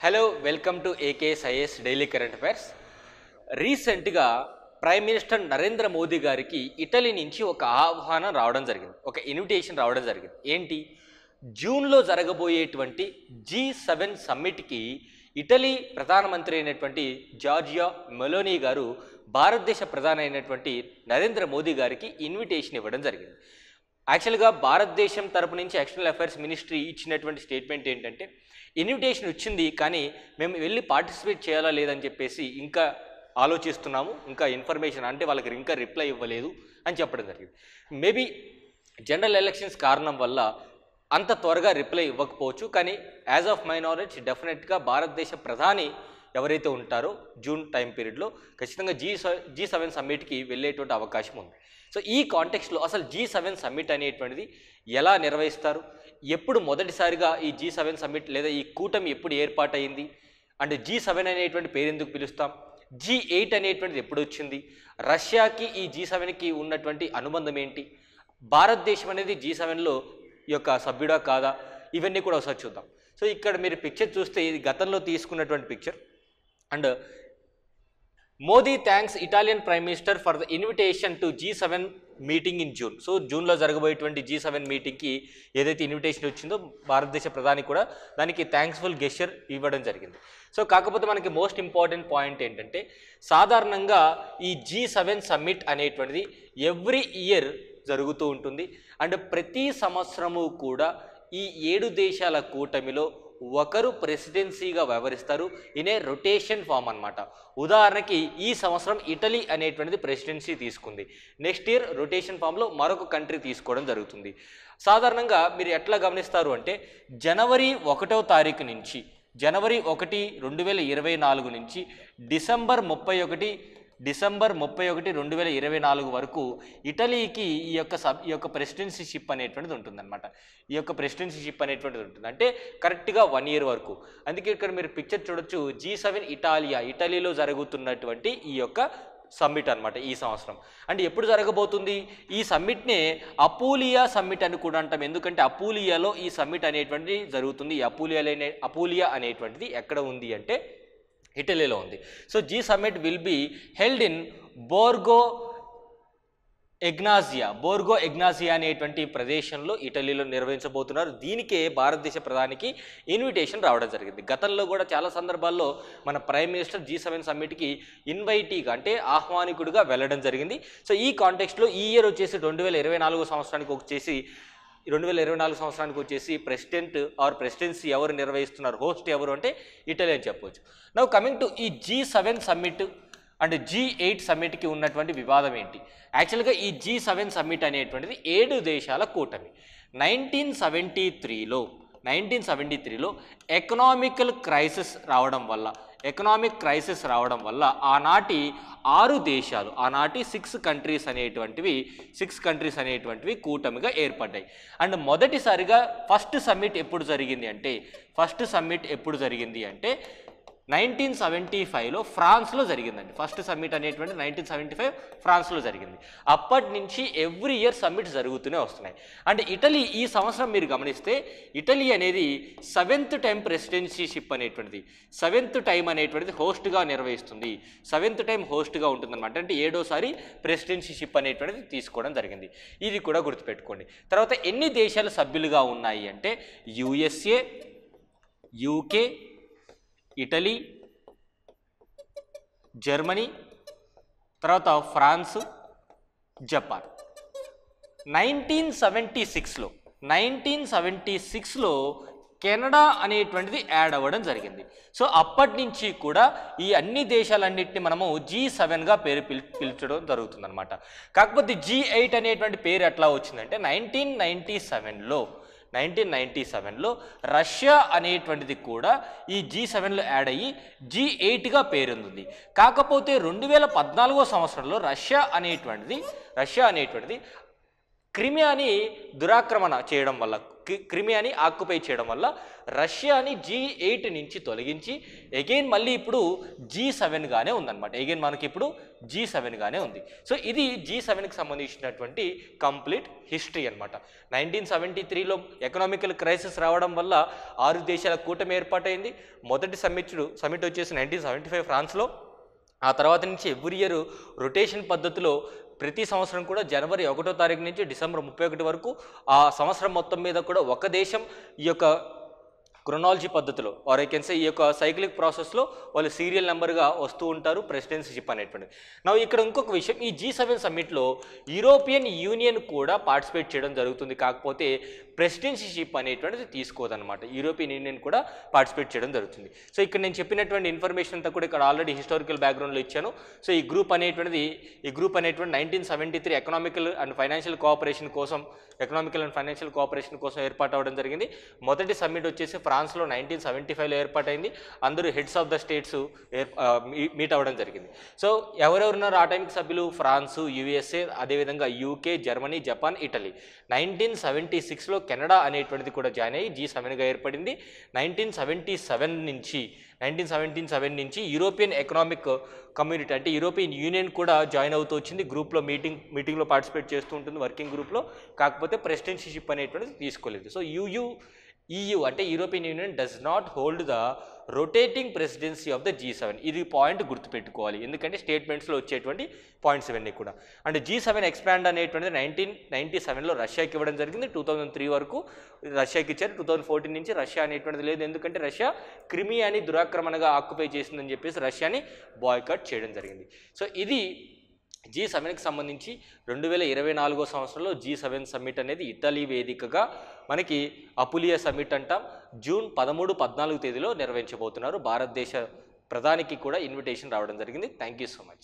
Hello welcome to ఏకేఎస్ఐఎస్ daily current affairs. రీసెంట్గా prime minister Narendra Modi గారికి Italy నుంచి ఒక ఆహ్వానం రావడం జరిగింది, ఒక ఇన్విటేషన్ రావడం జరిగింది. ఏంటి? జూన్లో జరగబోయేటువంటి G7 సమ్మిట్కి ఇటలీ ప్రధానమంత్రి అయినటువంటి జార్జియా మెలోనీ గారు భారతదేశ ప్రధాని అయినటువంటి నరేంద్ర మోదీ గారికి ఇన్విటేషన్ ఇవ్వడం జరిగింది. యాక్చువల్గా భారతదేశం తరపు నుంచి ఎక్స్టర్నల్ అఫైర్స్ మినిస్ట్రీ ఇచ్చినటువంటి స్టేట్మెంట్ ఏంటంటే, ఇన్విటేషన్ వచ్చింది కానీ మేము వెళ్ళి పార్టిసిపేట్ చేయాలా లేదని చెప్పేసి ఇంకా ఆలోచిస్తున్నాము, ఇంకా ఇన్ఫర్మేషన్ అంటే వాళ్ళకి ఇంకా రిప్లై ఇవ్వలేదు అని చెప్పడం జరిగింది. మేబీ జనరల్ ఎలక్షన్స్ కారణం వల్ల అంత త్వరగా రిప్లై ఇవ్వకపోవచ్చు, కానీ యాజ్ ఆఫ్ మై నాలెడ్జ్ డెఫినెట్గా భారతదేశ ప్రధాని ఎవరైతే ఉంటారో జూన్ టైం పీరియడ్లో ఖచ్చితంగా G7 సమ్మిట్కి వెళ్ళేటువంటి అవకాశం ఉంది. సో ఈ కాంటెక్స్ట్లో అసలు G7 సమ్మిట్ అనేటువంటిది ఎలా నిర్వహిస్తారు, ఎప్పుడు మొదటిసారిగా ఈ G7 సమ్మిట్ లేదా ఈ కూటమి ఎప్పుడు ఏర్పాటైంది, అండ్ G7 అనేటువంటి పేరు ఎందుకు పిలుస్తాం, G8 అనేటువంటిది ఎప్పుడు వచ్చింది, రష్యాకి ఈ G7కి ఉన్నటువంటి అనుబంధం ఏంటి, భారతదేశం అనేది G7లో ఈ యొక్క సభ్యుడా కాదా, ఇవన్నీ కూడా ఒకసారి చూద్దాం. సో ఇక్కడ మీరు పిక్చర్ చూస్తే ఇది గతంలో తీసుకున్నటువంటి picture. And Modi thanks Italian prime minister for the invitation to G7 meeting in June. So జూన్లో జరగబోయేటువంటి G7 మీటింగ్కి ఏదైతే ఇన్విటేషన్ వచ్చిందో భారతదేశ ప్రధాని కూడా దానికి థ్యాంక్స్ఫుల్ గెస్చర్ ఇవ్వడం జరిగింది. సో కాకపోతే మనకి మోస్ట్ ఇంపార్టెంట్ పాయింట్ ఏంటంటే, సాధారణంగా ఈ G7 సమ్మిట్ అనేటువంటిది ఎవ్రీ ఇయర్ జరుగుతూ ఉంటుంది. అండ్ ప్రతి సంవత్సరము కూడా ఈ 7 దేశాల కూటమిలో ఒకరు ప్రెసిడెన్సీగా వ్యవహరిస్తారు. ఇనే రొటేషన్ ఫామ్ అనమాట. ఉదాహరణకి ఈ సంవత్సరం ఇటలీ అనేటువంటిది ప్రెసిడెన్సీ తీసుకుంది, నెక్స్ట్ ఇయర్ రొటేషన్ ఫామ్లో మరొక కంట్రీ తీసుకోవడం జరుగుతుంది. సాధారణంగా మీరు ఎట్లా గమనిస్తారు అంటే, జనవరి 1వ తారీఖు నుంచి జనవరి 1, 2024 నుంచి డిసెంబర్ 31, 2024 వరకు ఇటలీకి ఈ యొక్క ప్రెసిడెన్సీషిప్ అనేటువంటిది ఉంటుందన్నమాట. ఈ యొక్క ప్రెసిడెన్సీషిప్ అనేటువంటిది ఉంటుంది అంటే కరెక్ట్గా 1 ఇయర్ వరకు. అందుకే ఇక్కడ మీరు పిక్చర్ చూడొచ్చు, G7 ఇటలీలో జరుగుతున్నటువంటి ఈ యొక్క సమ్మిట్ అనమాట ఈ సంవత్సరం. అంటే ఎప్పుడు జరగబోతుంది ఈ సమ్మిట్నే అపూలియా సమ్మిట్ అని కూడా అంటాం. ఎందుకంటే అపూలియాలో ఈ సమ్మిట్ అనేటువంటిది జరుగుతుంది. ఈ అపూలియా అనేటువంటిది ఎక్కడ ఉంది అంటే ఇటలీలో ఉంది. So G7 will be held in Borgo Egnazia అనేటువంటి ప్రదేశంలో ఇటలీలో నిర్వహించబోతున్నారు. దీనికే భారతదేశ ప్రధానికి ఇన్విటేషన్ రావడం జరిగింది. గతంలో కూడా చాలా సందర్భాల్లో మన ప్రైమ్ మినిస్టర్ G7 సమ్మిట్కి ఇన్వైటీగా అంటే ఆహ్వానికుడిగా వెళ్ళడం జరిగింది. సో ఈ కాంటెక్స్ట్లో ఈ ఇయర్ వచ్చేసి 2024 సంవత్సరానికి వచ్చేసి ప్రెసిడెంట్ ఆర్ ప్రెసిడెన్సీ ఎవరు నిర్వహిస్తున్నారు, హోస్ట్ ఎవరు అంటే ఇటలీ అని చెప్పవచ్చు. నౌ కమింగ్ టు ఈ G7 సమ్మిట్ అండ్ G8 సమ్మిట్కి ఉన్నటువంటి వివాదం ఏంటి? యాక్చువల్గా ఈ G7 సమ్మిట్ అనేటువంటిది 7 దేశాల కూటమి. 1973లో ఎకనామిక్ క్రైసిస్ రావడం వల్ల ఆనాటి 6 దేశాలు, ఆనాటి 6 కంట్రీస్ అనేటువంటివి కూటమిగా ఏర్పడ్డాయి. అండ్ మొదటిసారిగా ఫస్ట్ సమ్మిట్ ఎప్పుడు జరిగింది అంటే 1975లో ఫ్రాన్స్లో జరిగిందండి. ఫస్ట్ సమ్మిట్ అనేటువంటి 1975 ఫ్రాన్స్లో జరిగింది. అప్పటి నుంచి ఎవ్రీ ఇయర్ సమ్మిట్ జరుగుతూనే వస్తున్నాయి. అండ్ ఇటలీ ఈ సంవత్సరం మీరు గమనిస్తే ఇటలీ అనేది 7th టైం ప్రెసిడెన్సీషిప్ అనేటువంటిది 7th టైం అనేటువంటిది హోస్ట్గా నిర్వహిస్తుంది. 7th టైం హోస్ట్గా ఉంటుందన్నమాట. అంటే 7వసారి ప్రెసిడెన్సీషిప్ అనేటువంటిది తీసుకోవడం జరిగింది. ఇది కూడా గుర్తుపెట్టుకోండి. తర్వాత ఎన్ని దేశాలు సభ్యులుగా ఉన్నాయి అంటే USA, UK, ఇటలీ, జర్మనీ, తర్వాత ఫ్రాన్స్, జపాన్. 1976లో కెనడా అనేటువంటిది యాడ్ అవ్వడం జరిగింది. సో అప్పటి నుంచి కూడా ఈ అన్ని దేశాలన్నింటినీ మనము G7గా పేరు పిలిచడం జరుగుతుందన్నమాట. కాకపోతే G8 అనేటువంటి పేరు ఎట్లా వచ్చిందంటే 1997లో రష్యా అనేటువంటిది కూడా ఈ G7లో యాడ్ అయ్యి G8గా పేరొందింది. కాకపోతే 2014 సంవత్సరంలో రష్యా అనేటువంటిది క్రిమియాని దురాక్రమణ చేయడం వల్ల, క్రిమియాని ఆక్యుపై చేయడం వల్ల రష్యాని G8 నుంచి తొలగించి అగైన్ మళ్ళీ ఇప్పుడు G7గానే ఉందన్నమాట. అగైన్ మనకి ఇప్పుడు G7గానే ఉంది. సో ఇది G7కి సంబంధించినటువంటి కంప్లీట్ హిస్టరీ అనమాట. 1973లో ఎకనామికల్ క్రైసిస్ రావడం వల్ల 6 దేశాల కూటమి ఏర్పాటైంది. మొదటి సమ్మిట్ వచ్చేసి 1975 ఫ్రాన్స్లో. ఆ తర్వాత నుంచి ఎవ్రీ ఇయర్ రొటేషన్ పద్ధతిలో ప్రతి సంవత్సరం కూడా జనవరి 1వ తారీఖు నుంచి డిసెంబర్ 31 వరకు ఆ సంవత్సరం మొత్తం మీద కూడా ఒక దేశం ఈ యొక్క క్రొనాలజీ పద్ధతిలో ఆర్ ఐ కెన్ సే ఈ యొక్క సైక్లిక్ ప్రాసెస్లో వాళ్ళు సీరియల్ నెంబర్గా వస్తూ ఉంటారు ప్రెసిడెన్సీషిప్ అనేటువంటి. నా ఇక్కడ ఇంకొక విషయం, ఈ G7 సమ్మిట్లో యూరోపియన్ యూనియన్ కూడా పార్టిసిపేట్ చేయడం జరుగుతుంది, కాకపోతే ప్రెసిడెన్సీషిప్ అనేటువంటిది తీసుకోదన్నమాట. యూరోపియన్ యూనియన్ కూడా పార్టిసిపేట్ చేయడం జరుగుతుంది. సో ఇక్కడ నేను చెప్పినటువంటి ఇన్ఫర్మేషన్ అంతా కూడా ఇక్కడ ఆల్రెడీ హిస్టారికల్ బ్యాక్గ్రౌండ్లో ఇచ్చాను. సో ఈ గ్రూప్ అనేటువంటి 1973 ఎకనామికల్ అండ్ ఫైనాన్షియల్ కోఆపరేషన్ కోసం ఏర్పాటు అవ్వడం జరిగింది. మొదటి సమ్మిట్ వచ్చేసి ఫ్రాన్స్లో 1975లో ఏర్పాటైంది. అందరూ heads of the states meet అవ్వడం జరిగింది. సో ఎవరెవరున్నారు ఆ టైంకి సభ్యులు? ఫ్రాన్సు, USA, అదేవిధంగా UK, జర్మనీ, జపాన్, ఇటలీ. 1976లో కెనడా అనేటువంటిది కూడా జాయిన్ అయ్యి G7గా ఏర్పడింది. 1977 నుంచి యూరోపియన్ ఎకనామిక్ కమ్యూనిటీ అంటే యూరోపియన్ యూనియన్ కూడా జాయిన్ అవుతూ వచ్చింది. గ్రూప్లో మీటింగ్లో పార్టిసిపేట్ చేస్తూ ఉంటుంది, వర్కింగ్ గ్రూప్లో. కాకపోతే ప్రెసిడెన్సీషిప్ అనేటువంటిది తీసుకోలేదు. సో EU అంటే European union does not hold the rotating presidency of the G7. ఇది పాయింట్ గుర్తుపెట్టుకోవాలి, ఎందుకంటే స్టేట్మెంట్స్లో వచ్చేటువంటి పాయింట్స్ ఇవన్నీ కూడా. అండ్ G7 ఎక్స్పాండ్ అనేటువంటిది 1997లో రష్యాకి ఇవ్వడం జరిగింది. 2003 వరకు రష్యాకి ఇచ్చారు. 2014 నుంచి రష్యా అనేటువంటిది లేదు, ఎందుకంటే రష్యా క్రిమియాని దురాక్రమణగా ఆక్యుపై చేసిందని చెప్పేసి రష్యాని బాయ్కాట్ చేయడం జరిగింది. సో ఇది G7కి సంబంధించి 2024వ సంవత్సరంలో G7 సమ్మిట్ అనేది ఇటలీ వేదికగా మనకి అపులియా సమ్మిట్ అంటాం. జూన్ 13, 14 తేదీలో నిర్వహించబోతున్నారు. భారతదేశ ప్రధానికి కూడా ఇన్విటేషన్ రావడం జరిగింది. Thank you so much.